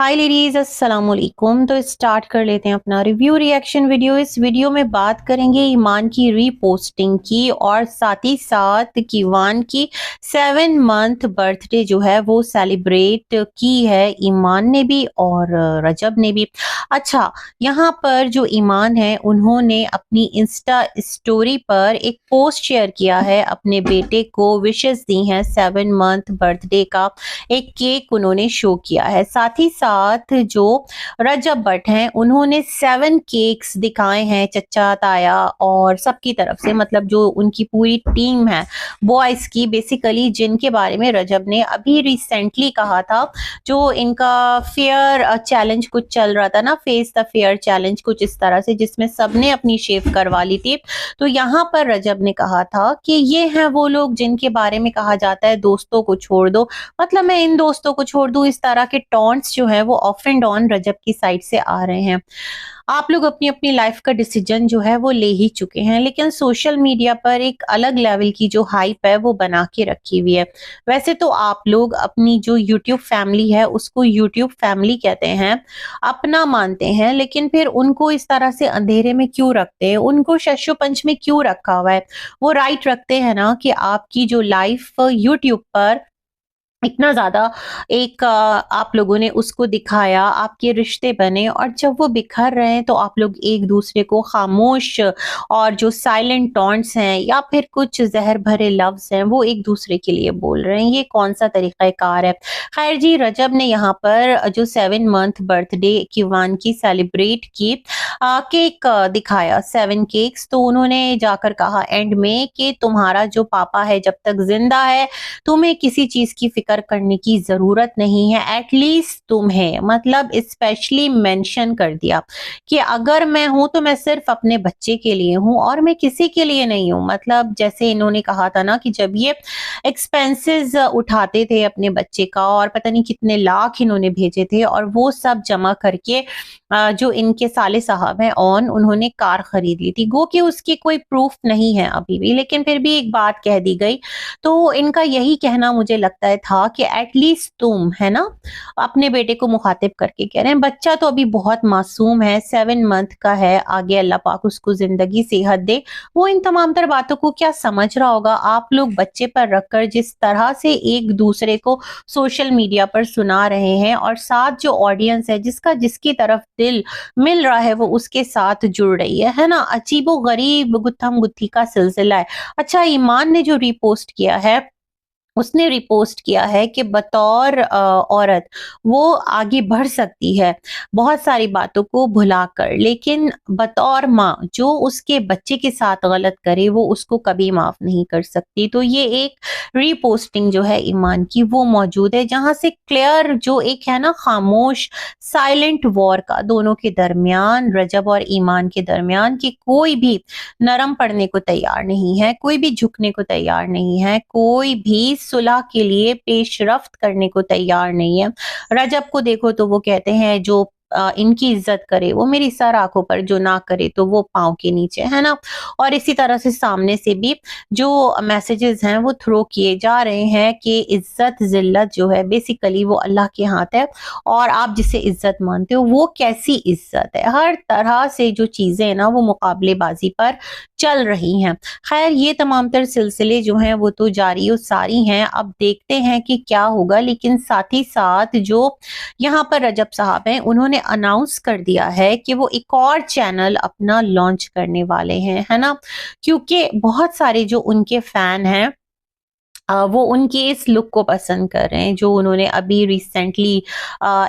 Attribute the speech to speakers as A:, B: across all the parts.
A: हाय ladies, अस्सलाम वालेकुम। तो स्टार्ट कर लेते हैं अपना रिव्यू रिएक्शन वीडियो। इस वीडियो में बात करेंगे ईमान की रीपोस्टिंग की और साथ ही साथ ईमान की 7 मंथ बर्थडे जो है वो सेलिब्रेट की है ईमान ने भी और रजब ने भी। अच्छा, यहाँ पर जो ईमान है उन्होंने अपनी इंस्टा स्टोरी पर एक पोस्ट शेयर किया है, अपने बेटे को विशेस दी हैं 7 मंथ बर्थडे का। एक केक उन्होंने शो किया है। साथ ही साथ जो रजब भट्ट हैं उन्होंने 7 केक्स दिखाए हैं चचा ताया और सबकी तरफ से, मतलब जो उनकी पूरी टीम है बॉयज की, बेसिकली जिनके बारे में रजब ने अभी रिसेंटली कहा था। जो इनका फेयर चैलेंज कुछ चल रहा था ना, फेस द फेयर चैलेंज कुछ इस तरह से, जिसमें सबने अपनी शेव करवा ली थी। तो यहाँ पर रजब ने कहा था कि ये हैं वो लोग जिनके बारे में कहा जाता है दोस्तों को छोड़ दो, मतलब मैं इन दोस्तों को छोड़ दूं। इस तरह के टॉन्ट्स जो है वो ऑफ एंड ऑन रजब की साइड से आ रहे हैं। आप लोग अपनी अपनी लाइफ का डिसीजन जो है वो ले ही चुके हैं, लेकिन सोशल मीडिया पर एक अलग लेवल की जो हाइप है वो बना के रखी हुई है। वैसे तो आप लोग अपनी जो यूट्यूब फैमिली है उसको यूट्यूब फैमिली कहते हैं, अपना मानते हैं, लेकिन फिर उनको इस तरह से अंधेरे में क्यों रखते हैं, उनको शशो पंच में क्यों रखा हुआ है? वो राइट रखते हैं ना कि आपकी जो लाइफ यूट्यूब पर इतना ज़्यादा एक आप लोगों ने उसको दिखाया, आपके रिश्ते बने और जब वो बिखर रहे हैं तो आप लोग एक दूसरे को खामोश और जो साइलेंट टॉन्ट्स हैं या फिर कुछ जहर भरे लफ्ज हैं वो एक दूसरे के लिए बोल रहे हैं। ये कौन सा तरीक़ाकार है? खैर जी, रजब ने यहाँ पर जो 7 मंथ बर्थडे ईमान की सेलिब्रेट की, केक दिखाया 7 केक्स। तो उन्होंने जाकर कहा एंड में कि तुम्हारा जो पापा है जब तक जिंदा है तुम्हें किसी चीज की फिक्र करने की जरूरत नहीं है, एटलीस्ट तुम्हें, मतलब स्पेशली मेंशन कर दिया कि अगर मैं हूं तो मैं सिर्फ अपने बच्चे के लिए हूं और मैं किसी के लिए नहीं हूं। मतलब जैसे इन्होंने कहा था ना कि जब ये एक्सपेंसेस उठाते थे अपने बच्चे का और पता नहीं कितने लाख इन्होंने भेजे थे और वो सब जमा करके जो इनके साले साहब हैं ऑन, उन्होंने कार खरीद ली थी। गो कि उसकी कोई प्रूफ नहीं है अभी भी, लेकिन फिर भी एक बात कह दी गई। तो इनका यही कहना मुझे लगता है था कि एटलीस्ट तुम, है ना, अपने बेटे को मुखातिब करके कह रहे हैं बच्चा तो अभी बहुत मासूम है, 7 मंथ का है, आगे अल्लाह पाक उसको जिंदगी सेहत दे। वो इन तमाम तर बातों को क्या समझ रहा होगा? आप लोग बच्चे पर रखकर जिस तरह से एक दूसरे को सोशल मीडिया पर सुना रहे हैं और साथ जो ऑडियंस है जिसका जिसकी तरफ दिल मिल रहा है वो उसके साथ जुड़ रही है ना। अजीबो गरीब गुत्थम गुत्थी का सिलसिला है। अच्छा, ईमान ने जो रिपोस्ट किया है, उसने रिपोस्ट किया है कि बतौर औरत वो आगे बढ़ सकती है बहुत सारी बातों को भुलाकर, लेकिन बतौर माँ जो उसके बच्चे के साथ गलत करे वो उसको कभी माफ नहीं कर सकती। तो ये एक रीपोस्टिंग जो है ईमान की वो मौजूद है, जहां से क्लियर जो एक है ना खामोश साइलेंट वॉर का दोनों के दरमियान, रजब और ईमान के दरमियान, कि कोई भी नरम पड़ने को तैयार नहीं है, कोई भी झुकने को तैयार नहीं है, कोई भी सुलह के लिए पेशरफ्त करने को तैयार नहीं है। रजब को देखो तो वो कहते हैं जो इनकी इज्जत करे वो मेरी सर आंखों पर, जो ना करे तो वो पांव के नीचे, है ना। और इसी तरह से सामने से भी जो मैसेजेस हैं वो थ्रो किए जा रहे हैं कि इज्जत जिल्लत जो है बेसिकली वो अल्लाह के हाथ है और आप जिसे इज्जत मानते हो वो कैसी इज्जत है। हर तरह से जो चीजें हैं ना वो मुकाबलेबाजी पर चल रही हैं। खैर, ये तमाम तर सिलसिले जो हैं वो तो जारी और सारी हैं, अब देखते हैं कि क्या होगा। लेकिन साथ ही साथ जो यहाँ पर रजब साहब हैं उन्होंने अनाउंस कर दिया है कि वो एक और चैनल अपना लॉन्च करने वाले हैं, है ना, क्योंकि बहुत सारे जो उनके फैन हैं वो उनके इस लुक को पसंद कर रहे हैं जो उन्होंने अभी रिसेंटली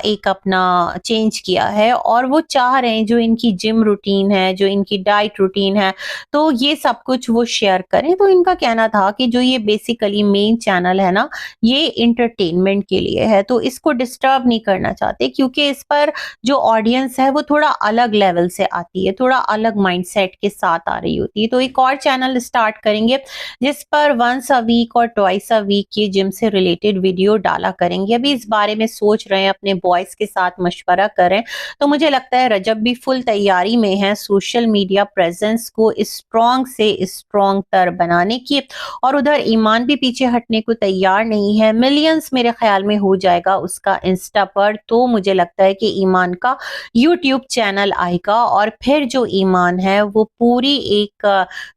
A: एक अपना चेंज किया है, और वो चाह रहे हैं जो इनकी जिम रूटीन है, जो इनकी डाइट रूटीन है, तो ये सब कुछ वो शेयर करें। तो इनका कहना था कि जो ये बेसिकली मेन चैनल है ना ये इंटरटेनमेंट के लिए है, तो इसको डिस्टर्ब नहीं करना चाहते, क्योंकि इस पर जो ऑडियंस है वो थोड़ा अलग लेवल से आती है, थोड़ा अलग माइंडसेट के साथ आ रही होती है। तो एक और चैनल स्टार्ट करेंगे जिस पर वंस अ वीक और ट्वाइस अ वीक ये जिम से रिलेटेड वीडियो डाला करेंगे। अभी इस बारे में सोच रहे हैं, अपने बॉयज के साथ मशवरा करें। तो मुझे लगता है रजब भी फुल तैयारी में है सोशल मीडिया प्रेजेंस को स्ट्रॉन्ग से स्ट्रॉन्ग तर बनाने की, और उधर ईमान भी पीछे हटने को तैयार नहीं है। मिलियंस मेरे ख्याल में हो जाएगा उसका इंस्टा पर, तो मुझे लगता है कि ईमान का यूट्यूब चैनल आएगा और फिर जो ईमान है वो पूरी एक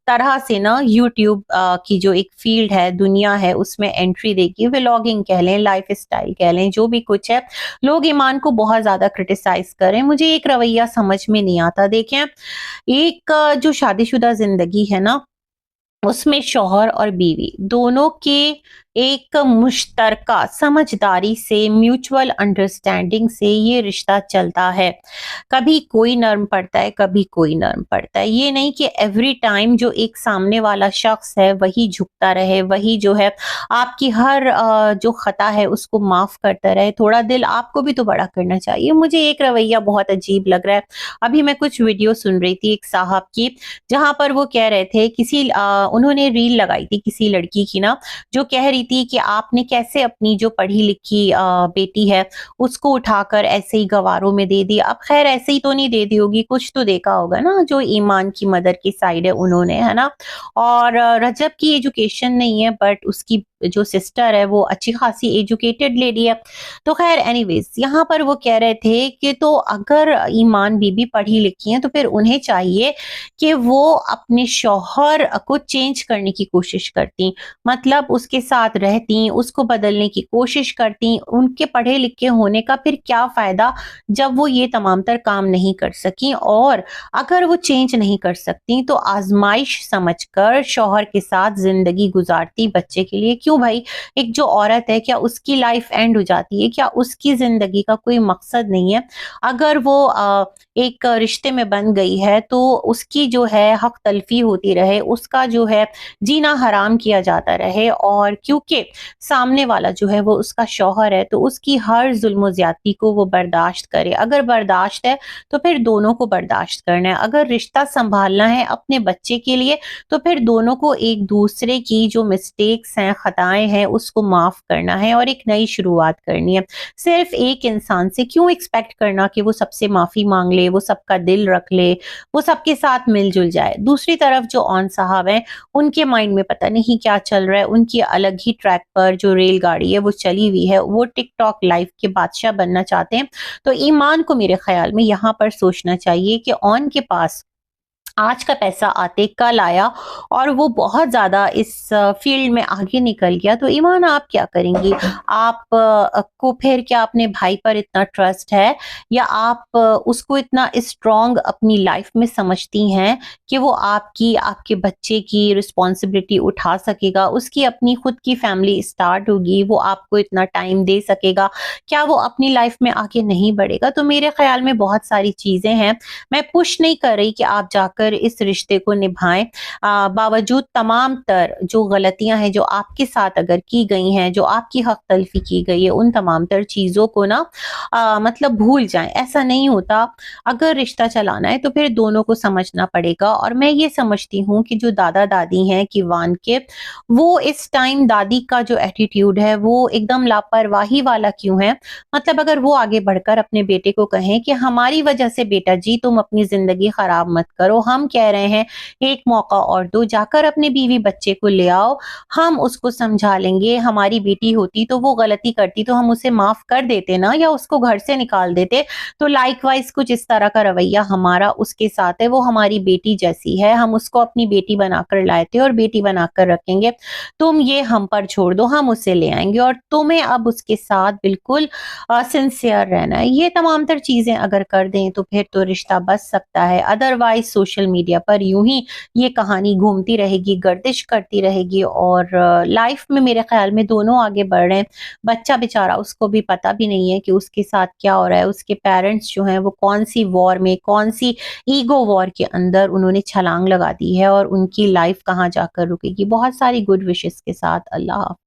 A: तरह से ना यूट्यूब की जो एक फील्ड है, दुनिया है, उसमें एंट्री देगी। व्लॉगिंग कह लें, लाइफ स्टाइल कह लें, जो भी कुछ है। लोग ईमान को बहुत ज्यादा क्रिटिसाइज करें, मुझे एक रवैया समझ में नहीं आता। देखें, एक जो शादीशुदा जिंदगी है ना, उसमें शौहर और बीवी दोनों के एक मुश्तरका समझदारी से, म्यूचुअल अंडरस्टैंडिंग से ये रिश्ता चलता है। कभी कोई नर्म पड़ता है, कभी कोई नर्म पड़ता है। ये नहीं कि एवरी टाइम जो एक सामने वाला शख्स है वही झुकता रहे, वही जो है आपकी हर जो खता है उसको माफ करता रहे। थोड़ा दिल आपको भी तो बड़ा करना चाहिए। मुझे एक रवैया बहुत अजीब लग रहा है। अभी मैं कुछ वीडियो सुन रही थी एक साहब की, जहां पर वो कह रहे थे उन्होंने रील लगाई थी किसी लड़की की ना, जो कह रही थी कि आपने कैसे अपनी जो पढ़ी लिखी बेटी है उसको उठाकर ऐसे ही गवारों में दे दी। अब खैर ऐसे ही तो नहीं दे दी होगी, कुछ तो देखा होगा ना, जो ईमान की मदर की साइड है उन्होंने, है ना। और रजब की एजुकेशन नहीं है, बट उसकी जो सिस्टर है वो अच्छी खासी एजुकेटेड लेडी है। तो खैर एनीवेज, यहाँ पर वो कह रहे थे कि तो अगर ईमान बीबी पढ़ी लिखी हैं तो फिर उन्हें चाहिए कि वो अपने शौहर को चेंज करने की कोशिश करती, मतलब उसके साथ रहती, उसको बदलने की कोशिश करती। उनके पढ़े लिखे होने का फिर क्या फायदा जब वो ये तमाम तर काम नहीं कर सकी, और अगर वो चेंज नहीं कर सकती तो आजमाइश समझकर शौहर के साथ जिंदगी गुजारती बच्चे के लिए। क्यों भाई, एक जो औरत है क्या उसकी लाइफ एंड हो जाती है? क्या उसकी जिंदगी का कोई मकसद नहीं है? अगर वो एक रिश्ते में बन गई है तो उसकी जो है हक तलफी होती रहे, उसका जो है जीना हराम किया जाता रहे, और क्योंकि सामने वाला जो है वो उसका शौहर है तो उसकी हर जुल्म ज्यादती को वो बर्दाश्त करे। अगर बर्दाश्त है तो फिर दोनों को बर्दाश्त करना है। अगर रिश्ता संभालना है अपने बच्चे के लिए तो फिर दोनों को एक दूसरे की जो मिस्टेक्स हैं, खताएं हैं, उसको माफ करना है और एक नई शुरुआत करनी है। सिर्फ एक इंसान से क्यों एक्सपेक्ट करना कि वो सबसे माफी मांग ले, वो सबका दिल रख ले, वो सबके साथ मिलजुल जाए। दूसरी तरफ जो ऑन साहब हैं, उनके माइंड में पता नहीं क्या चल रहा है। उनकी अलग ही ट्रैक पर जो रेलगाड़ी है वो चली हुई है, वो टिकटॉक लाइफ के बादशाह बनना चाहते हैं। तो ईमान को मेरे ख्याल में यहाँ पर सोचना चाहिए कि ऑन के पास आज का पैसा आते कल आया और वो बहुत ज्यादा इस फील्ड में आगे निकल गया, तो ईमान आप क्या करेंगी? आप को फिर क्या अपने भाई पर इतना ट्रस्ट है, या आप उसको इतना स्ट्रॉन्ग अपनी लाइफ में समझती हैं कि वो आपकी, आपके बच्चे की रिस्पॉन्सिबिलिटी उठा सकेगा, उसकी अपनी खुद की फैमिली स्टार्ट होगी, वो आपको इतना टाइम दे सकेगा? क्या वो अपनी लाइफ में आगे नहीं बढ़ेगा? तो मेरे ख्याल में बहुत सारी चीजें हैं। मैं पुश नहीं कर रही कि आप जाकर इस रिश्ते को निभाएं, बावजूद तमाम तर जो गलतियां हैं जो आपके साथ अगर की गई हैं, जो आपकी हक तलफी की गई है, उन तमाम तर चीजों को ना मतलब भूल जाएं। ऐसा नहीं होता। अगर रिश्ता चलाना है तो फिर दोनों को समझना पड़ेगा। और मैं ये समझती हूँ कि जो दादा दादी हैं किवान के, वो इस टाइम दादी का जो एटीट्यूड है वो एकदम लापरवाही वाला क्यों है? मतलब अगर वो आगे बढ़कर अपने बेटे को कहें कि हमारी वजह से बेटा जी तुम अपनी जिंदगी खराब मत करो, हम कह रहे हैं एक मौका और दो, जाकर अपने बीवी बच्चे को ले आओ, हम उसको समझा लेंगे। हमारी बेटी होती तो वो गलती करती तो हम उसे माफ कर देते ना, या उसको घर से निकाल देते। तो लाइकवाइज कुछ इस तरह का रवैया हमारा उसके साथ है। वो हमारी बेटी जैसी है, हम उसको अपनी बेटी बनाकर लाए थे और बेटी बनाकर रखेंगे। तुम ये हम पर छोड़ दो, हम उसे ले आएंगे, और तुम्हें अब उसके साथ बिल्कुल सिंसियर रहना है। ये तमाम तर चीजें अगर कर दें तो फिर तो रिश्ता बच सकता है। अदरवाइज सोशल मीडिया पर यूं ही ये कहानी घूमती रहेगी, गर्दिश करती रहेगी, और लाइफ में मेरे ख्याल में दोनों आगे बढ़ रहे हैं। बच्चा बेचारा, उसको भी पता भी नहीं है कि उसके साथ क्या हो रहा है। उसके पेरेंट्स जो हैं वो कौन सी वॉर में, कौन सी ईगो वॉर के अंदर उन्होंने छलांग लगा दी है, और उनकी लाइफ कहाँ जाकर रुकेगी। बहुत सारी गुड विशेस के साथ अल्लाह हाफ़िज़।